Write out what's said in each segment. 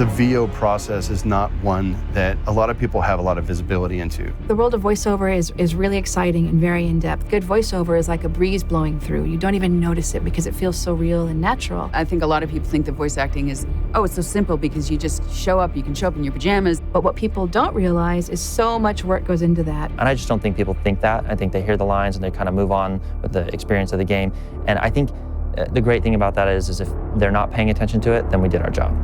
The VO process is not one that a lot of people have a lot of visibility into. The world of voiceover is really exciting and very in-depth. Good voiceover is like a breeze blowing through. You don't even notice it because it feels so real and natural. I think a lot of people think that voice acting is, oh, it's so simple because you just show up, you can show up in your pajamas. But what people don't realize is so much work goes into that. And I just don't think people think that. I think they hear the lines and they kind of move on with the experience of the game. And I think the great thing about that is if they're not paying attention to it, then we did our job.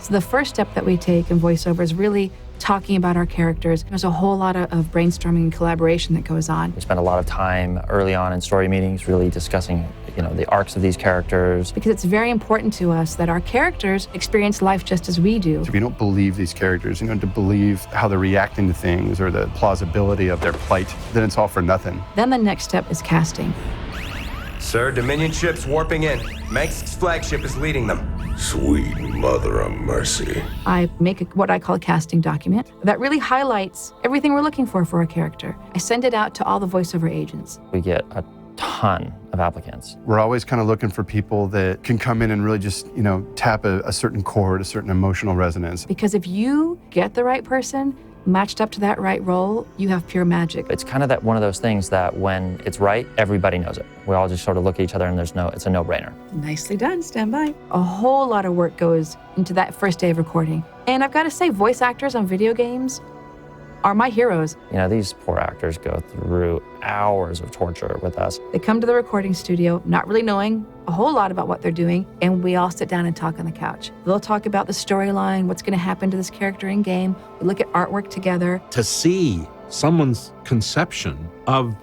So the first step that we take in voiceover is really talking about our characters. There's a whole lot of brainstorming and collaboration that goes on. We spent a lot of time early on in story meetings really discussing, the arcs of these characters. Because it's very important to us that our characters experience life just as we do. If you don't believe these characters, to believe how they're reacting to things or the plausibility of their plight, then it's all for nothing. Then the next step is casting. Sir, Dominion ships warping in. Mengsk's flagship is leading them. Sweet mother of mercy. I make what I call a casting document that really highlights everything we're looking for a character. I send it out to all the voiceover agents. We get a ton of applicants. We're always kind of looking for people that can come in and really just, tap a certain chord, a certain emotional resonance. Because if you get the right person, matched up to that right role, you have pure magic. It's kind of one of those things that when it's right, everybody knows it. We all just sort of look at each other and it's a no-brainer. Nicely done, stand by. A whole lot of work goes into that first day of recording. And I've got to say, voice actors on video games are my heroes. These poor actors go through hours of torture with us. They come to the recording studio not really knowing a whole lot about what they're doing, and we all sit down and talk on the couch. They'll talk about the storyline, what's going to happen to this character in game. We look at artwork together. To see someone's conception of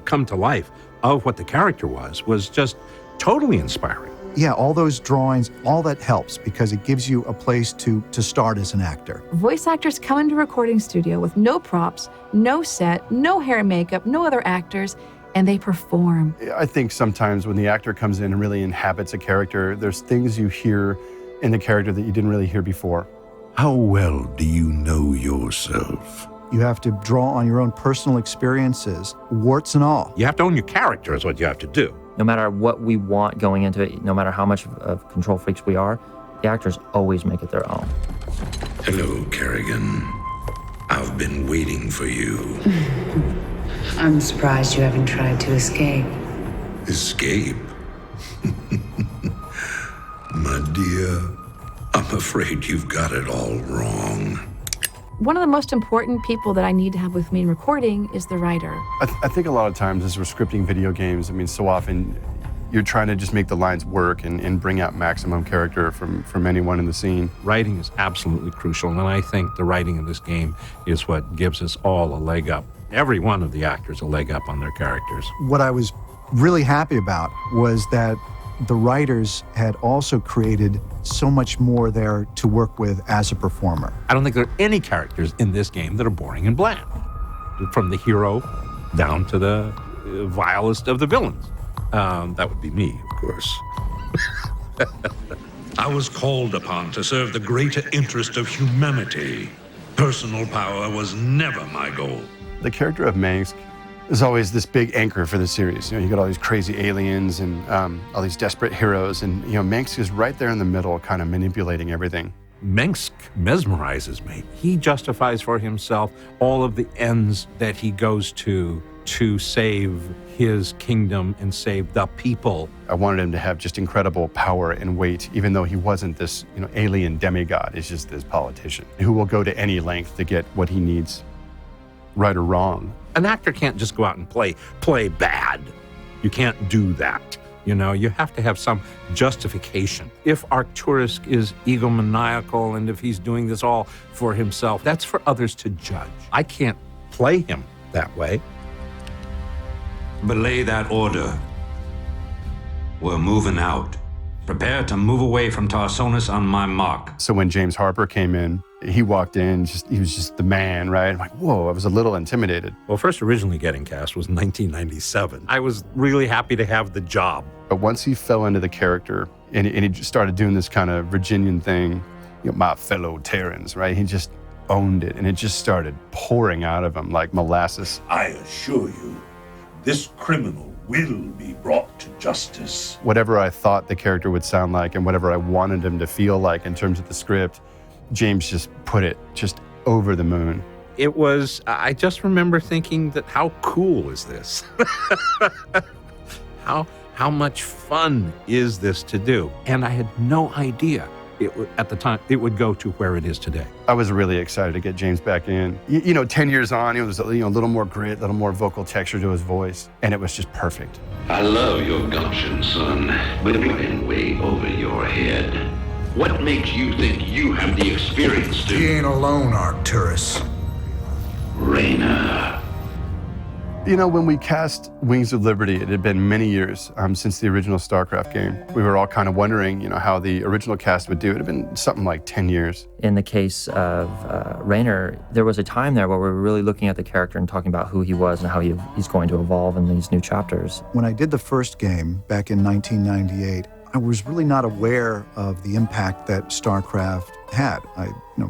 come to life of what the character was just totally inspiring. Yeah, all those drawings, all that helps because it gives you a place to start as an actor. Voice actors come into a recording studio with no props, no set, no hair and makeup, no other actors, and they perform. I think sometimes when the actor comes in and really inhabits a character, there's things you hear in the character that you didn't really hear before. How well do you know yourself? You have to draw on your own personal experiences, warts and all. You have to own your character is what you have to do. No matter what we want going into it, no matter how much of control freaks we are, the actors always make it their own. Hello, Kerrigan. I've been waiting for you. I'm surprised you haven't tried to escape. Escape? My dear, I'm afraid you've got it all wrong. One of the most important people that I need to have with me in recording is the writer. I think a lot of times as we're scripting video games, so often you're trying to just make the lines work and bring out maximum character from anyone in the scene. Writing is absolutely crucial, and I think the writing in this game is what gives us all a leg up. Every one of the actors a leg up on their characters. What I was really happy about was that the writers had also created so much more there to work with as a performer. I don't think there are any characters in this game that are boring and bland, from the hero down to the vilest of the villains. That would be me, of course. I was called upon to serve the greater interest of humanity. Personal power was never my goal. The character of Mengsk is always this big anchor for the series. You got all these crazy aliens and all these desperate heroes, and Mengsk is right there in the middle, kind of manipulating everything. Mengsk mesmerizes me. He justifies for himself all of the ends that he goes to save his kingdom and save the people. I wanted him to have just incredible power and weight, even though he wasn't this alien demigod. He's just this politician who will go to any length to get what he needs, right or wrong. An actor can't just go out and play bad. You can't do that. You have to have some justification. If Arcturus is egomaniacal and if he's doing this all for himself, that's for others to judge. I can't play him that way. Belay that order. We're moving out. Prepare to move away from Tarsonis on my mark. So when James Harper came in, he walked in, he was just the man, right? I'm like, whoa, I was a little intimidated. Well, first originally getting cast was 1997. I was really happy to have the job. But once he fell into the character and he just started doing this kind of Virginian thing, my fellow Terrans, right? He just owned it and it just started pouring out of him like molasses. I assure you, this criminal will be brought to justice. Whatever I thought the character would sound like and whatever I wanted him to feel like in terms of the script, James just put it just over the moon. It was, I just remember thinking that how cool is this? How much fun is this to do? And I had no idea at the time it would go to where it is today. I was really excited to get James back in. 10 years on, it was a little more grit, a little more vocal texture to his voice, and it was just perfect. I love your gumption, son, but we're in way over your head. What makes you think you have the experience to... He ain't alone, Arcturus. Raina. When we cast Wings of Liberty, it had been many years since the original Starcraft game. We were all kind of wondering, how the original cast would do. It had been something like 10 years. In the case of Rainer, there was a time there where we were really looking at the character and talking about who he was and how he's going to evolve in these new chapters. When I did the first game back in 1998, I was really not aware of the impact that Starcraft had.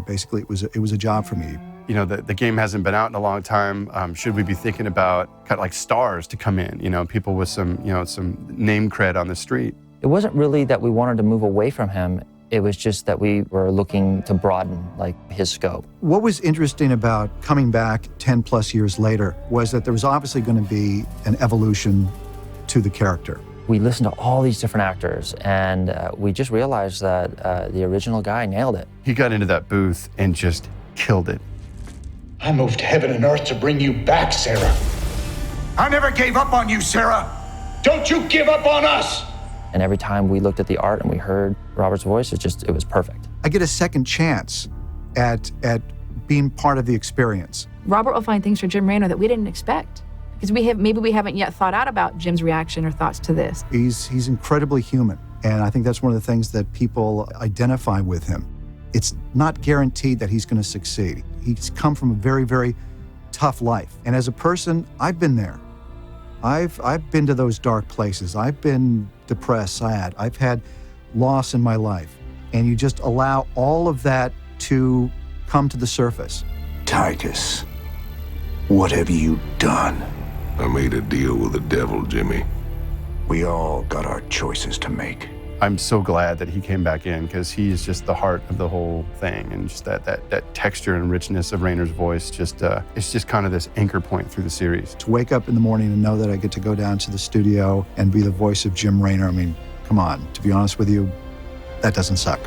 Basically it was a job for me. The game hasn't been out in a long time. Should we be thinking about kind of like stars to come in? People with some name cred on the street. It wasn't really that we wanted to move away from him. It was just that we were looking to broaden his scope. What was interesting about coming back 10 plus years later was that there was obviously going to be an evolution to the character. We listened to all these different actors, and we just realized that the original guy nailed it. He got into that booth and just killed it. I moved heaven and earth to bring you back, Sarah. I never gave up on you, Sarah. Don't you give up on us. And every time we looked at the art and we heard Robert's voice, it was perfect. I get a second chance at being part of the experience. Robert will find things for Jim Raynor that we didn't expect, because maybe we haven't yet thought out about Jim's reaction or thoughts to this. He's incredibly human, and I think that's one of the things that people identify with him. It's not guaranteed that he's going to succeed. He's come from a very, very tough life. And as a person, I've been there. I've been to those dark places. I've been depressed, sad. I've had loss in my life. And you just allow all of that to come to the surface. Titus, what have you done? I made a deal with the devil, Jimmy. We all got our choices to make. I'm so glad that he came back in, because he's just the heart of the whole thing, and just that texture and richness of Raynor's voice, it's just kind of this anchor point through the series. To wake up in the morning and know that I get to go down to the studio and be the voice of Jim Raynor, I mean, come on, to be honest with you, that doesn't suck.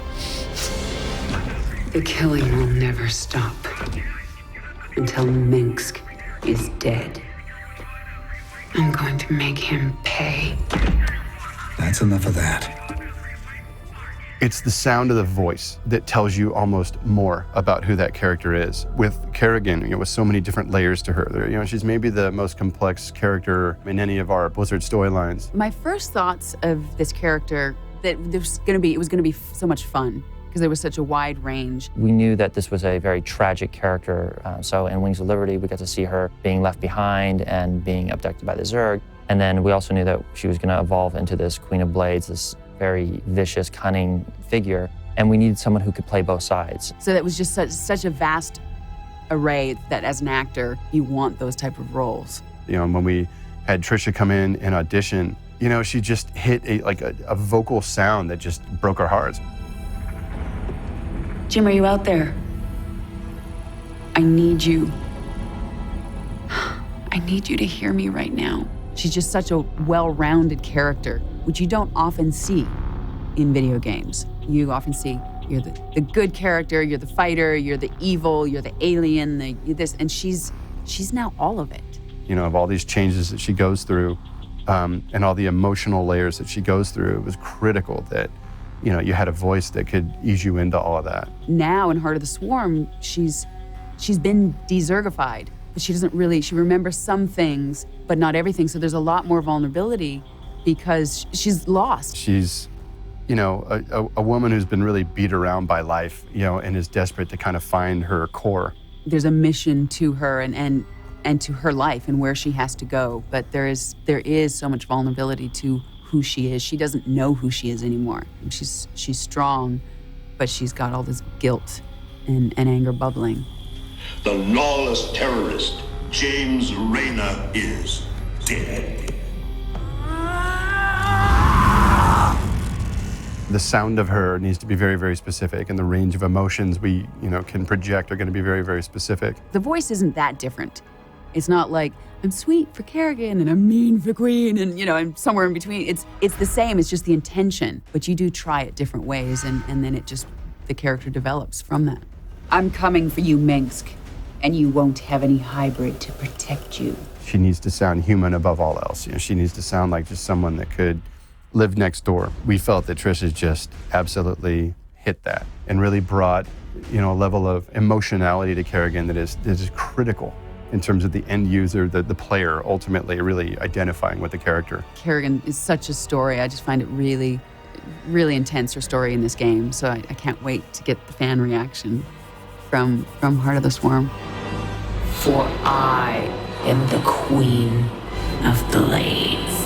The killing will never stop until Minsk is dead. I'm going to make him pay. That's enough of that. It's the sound of the voice that tells you almost more about who that character is. With Kerrigan, with so many different layers to her, she's maybe the most complex character in any of our Blizzard storylines. My first thoughts of this character, that it was going to be so much fun, because there was such a wide range. We knew that this was a very tragic character. So in Wings of Liberty, we got to see her being left behind and being abducted by the Zerg. And then we also knew that she was going to evolve into this Queen of Blades, this very vicious, cunning figure. And we needed someone who could play both sides. So that was just such a vast array that as an actor, you want those type of roles. When we had Trisha come in and audition, she just hit a vocal sound that just broke our hearts. Jim, are you out there? I need you. I need you to hear me right now. She's just such a well-rounded character, which you don't often see in video games. You often see you're the good character, you're the fighter, you're the evil, you're the alien, and she's now all of it. Of all these changes that she goes through, and all the emotional layers that she goes through, it was critical that you had a voice that could ease you into all of that. Now in Heart of the Swarm, she's been de-Zergified, but she remembers some things, but not everything. So there's a lot more vulnerability because she's lost. She's, a woman who's been really beat around by life, and is desperate to kind of find her core. There's a mission to her and to her life and where she has to go, but there is so much vulnerability to who she is. She doesn't know who she is anymore. And she's strong, but she's got all this guilt and anger bubbling. The lawless terrorist, James Raynor, is dead. The sound of her needs to be very, very specific, and the range of emotions we, can project are going to be very, very specific. The voice isn't that different. It's not like, I'm sweet for Kerrigan and I'm mean for Queen and, I'm somewhere in between. It's the same, it's just the intention. But you do try it different ways and then the character develops from that. I'm coming for you, Minsk, and you won't have any hybrid to protect you. She needs to sound human above all else. She needs to sound like just someone that could live next door. We felt that Trish has just absolutely hit that and really brought, a level of emotionality to Kerrigan that is critical in terms of the end user, the player, ultimately really identifying with the character. Kerrigan is such a story. I just find it really, really intense, her story in this game. So I can't wait to get the fan reaction from Heart of the Swarm. For I am the Queen of Blades.